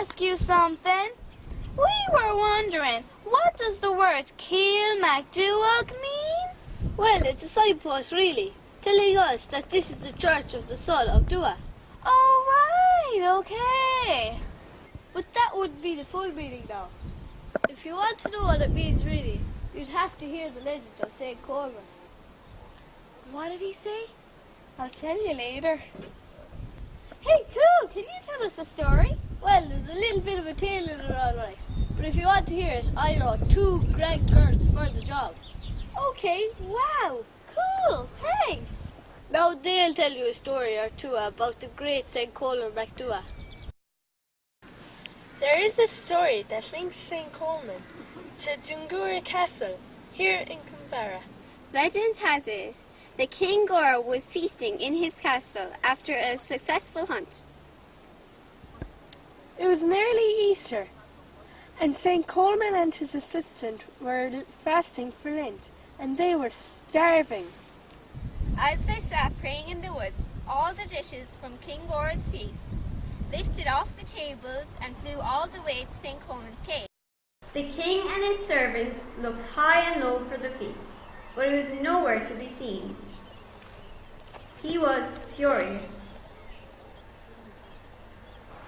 ask you something? We were wondering, what does the word Kilmacduagh mean? Well, it's a signpost, really, telling us that this is the church of the Son of Dua. Oh, right, okay. But that wouldn't be the full meaning now. If you want to know what it means really, you'd have to hear the legend of St.Colman. What did he say? I'll tell you later. Hey, cool, can you tell us a story? Well, there's a little bit of a tale in it, all right. But if you want to hear it, I know 2 great girls for the job. Okay, wow, cool, thanks. Now they'll tell you a story or two about the great Kilmacduagh. There is a story that links St.Colman to King Castle here in King Guaire. Legend has it that King Guaire was feasting in his castle after a successful hunt. It was nearly Easter, and St.Colman and his assistant were fasting for Lent, and they were starving. As they sat praying in the woods, all the dishes from King Guaire's feast lifted off the tables and flew all the way to St.Colman's cave. The king and his servants looked high and low for the feast, but it was nowhere to be seen. He was furious.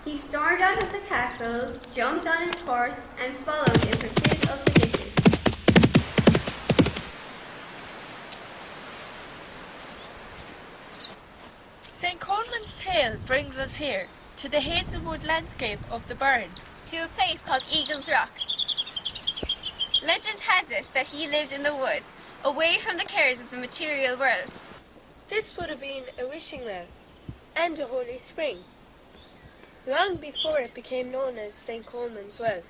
He stormed out of the castle, jumped on his horse, and followed in pursuit of the dishes. St.Colman's tale brings us here, to the hazelwood landscape of the Burren. To a place called Eagle's Rock. Legend has it that he lived in the woods, away from the cares of the material world. This would have been a wishing well and a holy spring, long before it became known as St. Colman's Well.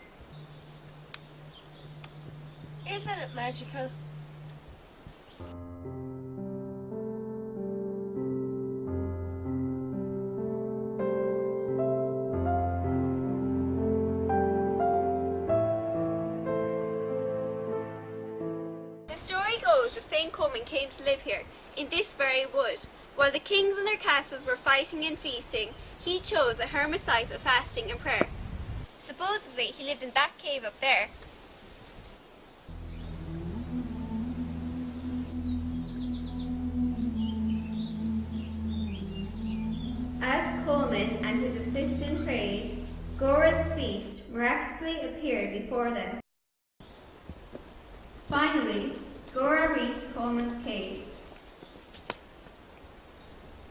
Isn't it magical? The story goes that St. Colman came to live here, in this very wood. While the kings and their castles were fighting and feasting, he chose a hermit's life of fasting and prayer. Supposedly, he lived in that cave up there. As Colman and his assistant prayed, Guaire's feast miraculously appeared before them. Finally, Guaire reached Colman's cave.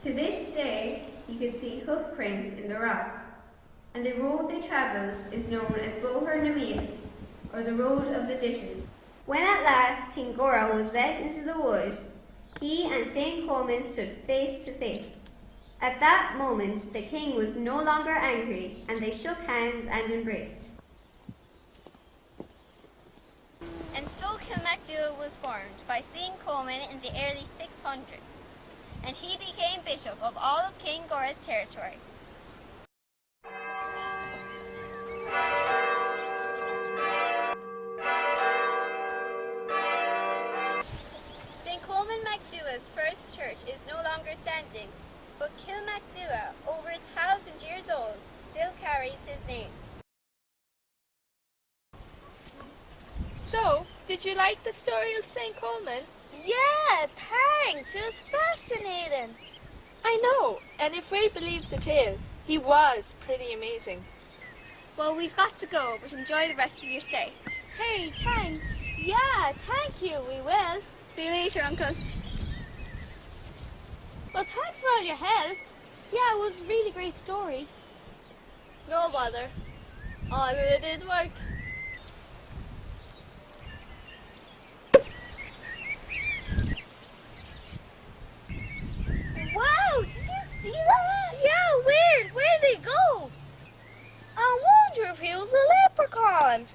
To this day, you can see hoof prints in the rock, and the road they travelled is known as Burren, or the Road of the Dishes. When at last King Guaire was led into the wood, he and St. Colman stood face to face. At that moment, the king was no longer angry, and they shook hands and embraced. And so Kilmacduagh was formed by St. Colman in the early 600s, and he became bishop of all of King Guaire's territory. St. Kilmacduagh's first church is no longer standing, but Kilmacduagh, over 1,000 years old, still carries his name. So, did you like the story of St. Colman? Yeah, thanks, it was fascinating. I know, and if we believe the tale, he was pretty amazing. Well, we've got to go, but enjoy the rest of your stay. Hey, thanks. Yeah, thank you, we will. See you later, Uncle. Well, thanks for all your help. Yeah, it was a really great story. No bother. All of it is work. Wow, did you see that? Yeah, weird. Where'd they go? I wonder if he was a leprechaun.